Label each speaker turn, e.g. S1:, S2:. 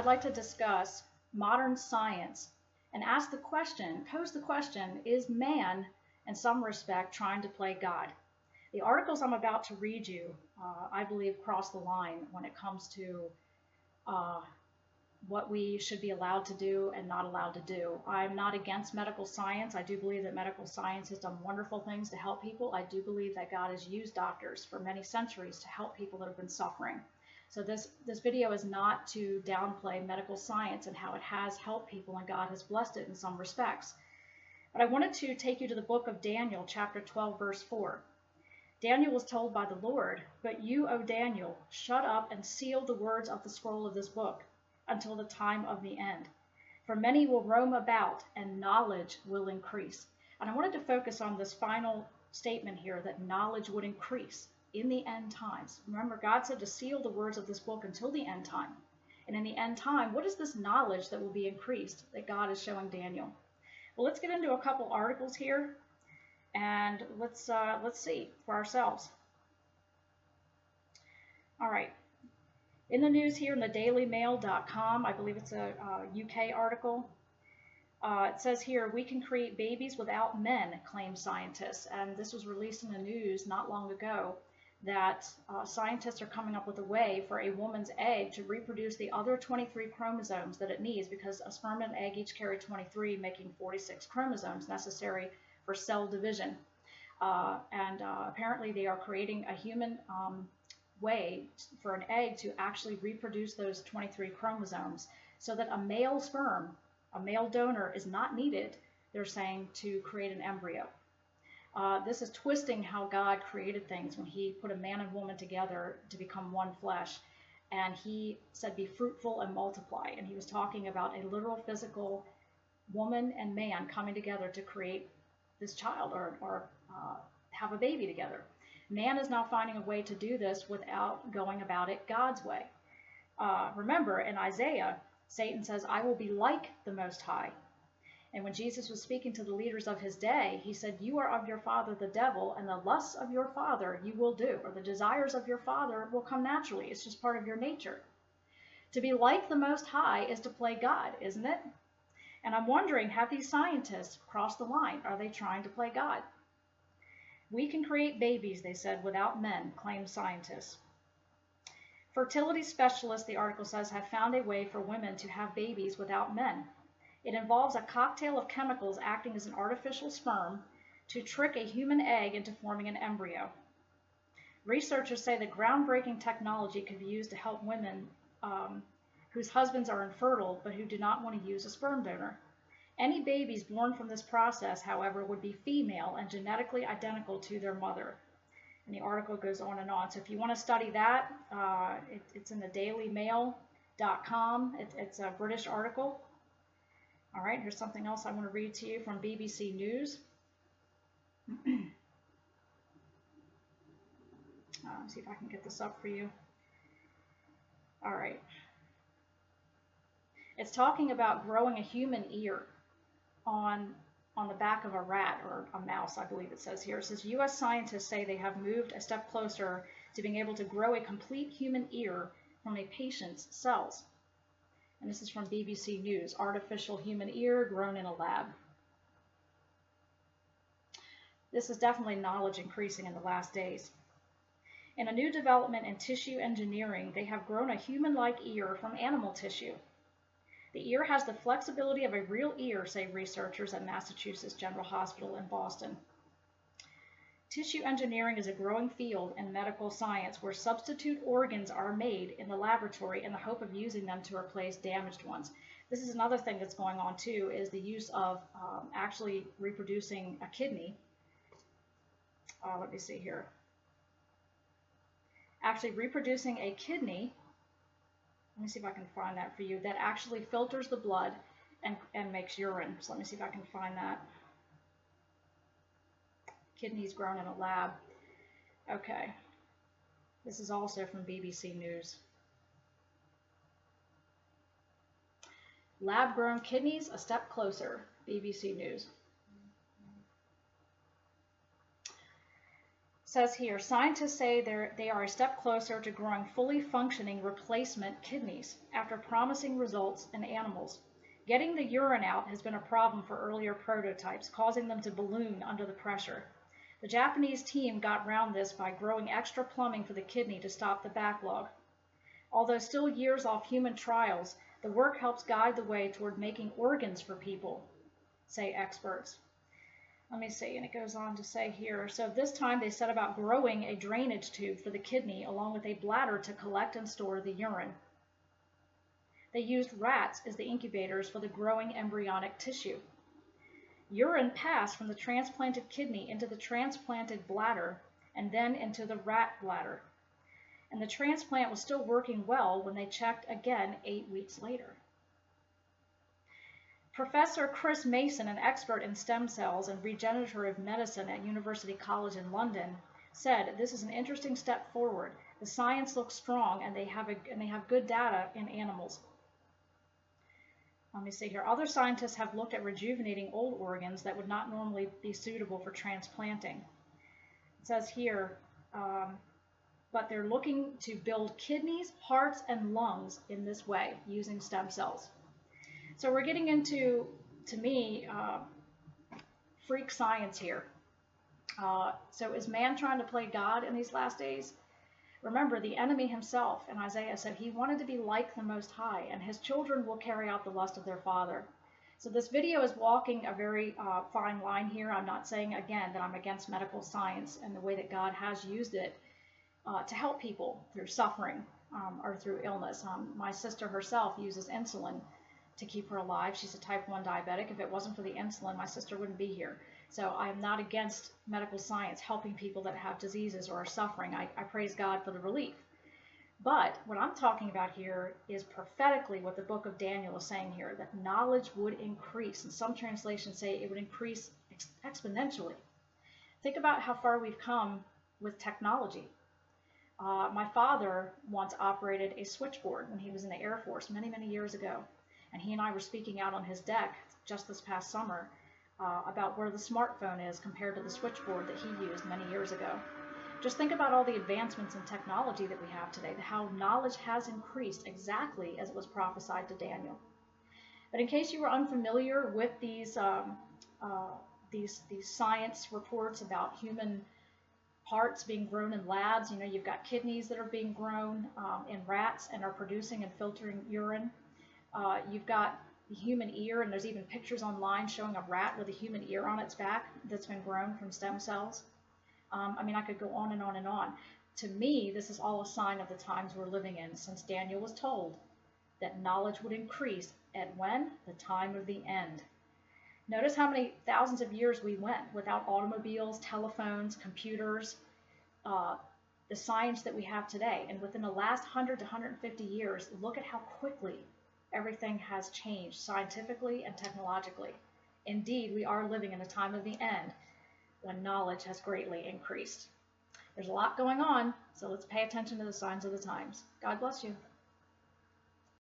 S1: I'd like to discuss modern science and pose the question, is man, in some respect, trying to play God? The articles I'm about to read you, I believe, cross the line when it comes to what we should be allowed to do and not allowed to do. I'm not against medical science. I do believe that medical science has done wonderful things to help people. I do believe that God has used doctors for many centuries to help people that have been suffering. So this video is not to downplay medical science and how it has helped people and God has blessed it in some respects. But I wanted to take you to the book of Daniel, chapter 12, verse 4. Daniel was told by the Lord, "But you, O Daniel, shut up and seal the words of the scroll of this book until the time of the end. For many will roam about, and knowledge will increase." And I wanted to focus on this final statement here, that knowledge would increase in the end times. Remember, God said to seal the words of this book until the end time. And in the end time, what is this knowledge that will be increased that God is showing Daniel? Well, let's get into a couple articles here, and let's see for ourselves. All right. In the news here in the dailymail.com, I believe it's a UK article, it says here, "We can create babies without men," claim scientists. And this was released in the news not long ago, that scientists are coming up with a way for a woman's egg to reproduce the other 23 chromosomes that it needs, because a sperm and egg each carry 23, making 46 chromosomes necessary for cell division. Apparently they are creating a human way for an egg to actually reproduce those 23 chromosomes, so that a male sperm, a male donor, is not needed, they're saying, to create an embryo. This is twisting how God created things when he put a man and woman together to become one flesh. And he said, "Be fruitful and multiply." And he was talking about a literal physical woman and man coming together to create this child, or have a baby together. Man is now finding a way to do this without going about it God's way. Remember, in Isaiah, Satan says, "I will be like the Most High." And when Jesus was speaking to the leaders of his day, he said, "You are of your father the devil, and the lusts of your father you will do," or the desires of your father will come naturally. It's just part of your nature. To be like the Most High is to play God, isn't it? And I'm wondering, have these scientists crossed the line? Are they trying to play God? "We can create babies," they said, "without men," claim scientists. Fertility specialists, the article says, have found a way for women to have babies without men. It involves a cocktail of chemicals acting as an artificial sperm to trick a human egg into forming an embryo. Researchers say the groundbreaking technology could be used to help women whose husbands are infertile but who do not want to use a sperm donor. Any babies born from this process, however, would be female and genetically identical to their mother. And the article goes on and on. So if you want to study that, it's in the dailymail.com. It's a British article. All right, here's something else I want to read to you from BBC News. Let's see if I can get this up for you. All right. It's talking about growing a human ear on the back of a rat, or a mouse, I believe it says here. It says, U.S. scientists say they have moved a step closer to being able to grow a complete human ear from a patient's cells. And this is from BBC News, "Artificial human ear grown in a lab." This is definitely knowledge increasing in the last days. In a new development in tissue engineering, they have grown a human-like ear from animal tissue. The ear has the flexibility of a real ear, say researchers at Massachusetts General Hospital in Boston. Tissue engineering is a growing field in medical science where substitute organs are made in the laboratory in the hope of using them to replace damaged ones. This is another thing that's going on too, is the use of actually reproducing a kidney. Let me see here. Actually reproducing a kidney, let me see if I can find that for you, that actually filters the blood and makes urine. So let me see if I can find that. Kidneys grown in a lab. Okay. This is also from BBC News. Lab-grown kidneys, a step closer. BBC News. says here, scientists say they are a step closer to growing fully functioning replacement kidneys after promising results in animals. Getting the urine out has been a problem for earlier prototypes, causing them to balloon under the pressure. The Japanese team got around this by growing extra plumbing for the kidney to stop the backlog. Although still years off human trials, the work helps guide the way toward making organs for people, say experts. Let me see, and it goes on to say here, so this time they set about growing a drainage tube for the kidney along with a bladder to collect and store the urine. They used rats as the incubators for the growing embryonic tissue. Urine passed from the transplanted kidney into the transplanted bladder and then into the rat bladder. And the transplant was still working well when they checked again 8 weeks later. Professor Chris Mason, an expert in stem cells and regenerative medicine at University College in London, said, "This is an interesting step forward. The science looks strong, and they have good data in animals." Let me see here. Other scientists have looked at rejuvenating old organs that would not normally be suitable for transplanting. It says here, but they're looking to build kidneys, hearts, and lungs in this way using stem cells. So we're getting into, to me, freak science here. So is man trying to play God in these last days? Remember, the enemy himself in Isaiah said he wanted to be like the Most High, and his children will carry out the lust of their father. So this video is walking a very fine line here. I'm not saying, again, that I'm against medical science and the way that God has used it to help people through suffering or through illness. My sister herself uses insulin to keep her alive. She's a type 1 diabetic. If it wasn't for the insulin, my sister wouldn't be here. So I am not against medical science helping people that have diseases or are suffering. I praise God for the relief. But what I'm talking about here is prophetically what the book of Daniel is saying here, that knowledge would increase. And some translations say it would increase exponentially. Think about how far we've come with technology. My father once operated a switchboard when he was in the Air Force many, many years ago. And he and I were speaking out on his deck just this past summer about where the smartphone is compared to the switchboard that he used many years ago. Just think about all the advancements in technology that we have today, how knowledge has increased exactly as it was prophesied to Daniel. But in case you were unfamiliar with these science reports about human parts being grown in labs, you know, you've got kidneys that are being grown in rats and are producing and filtering urine. You've got the human ear, and there's even pictures online showing a rat with a human ear on its back that's been grown from stem cells. I mean, I could go on and on and on. To me, this is all a sign of the times we're living in, since Daniel was told that knowledge would increase at when? The time of the end. Notice how many thousands of years we went without automobiles, telephones, computers, the science that we have today. And within the last 100 to 150 years, look at how quickly everything has changed scientifically and technologically. Indeed, we are living in a time of the end when knowledge has greatly increased. There's a lot going on, so let's pay attention to the signs of the times. God bless you.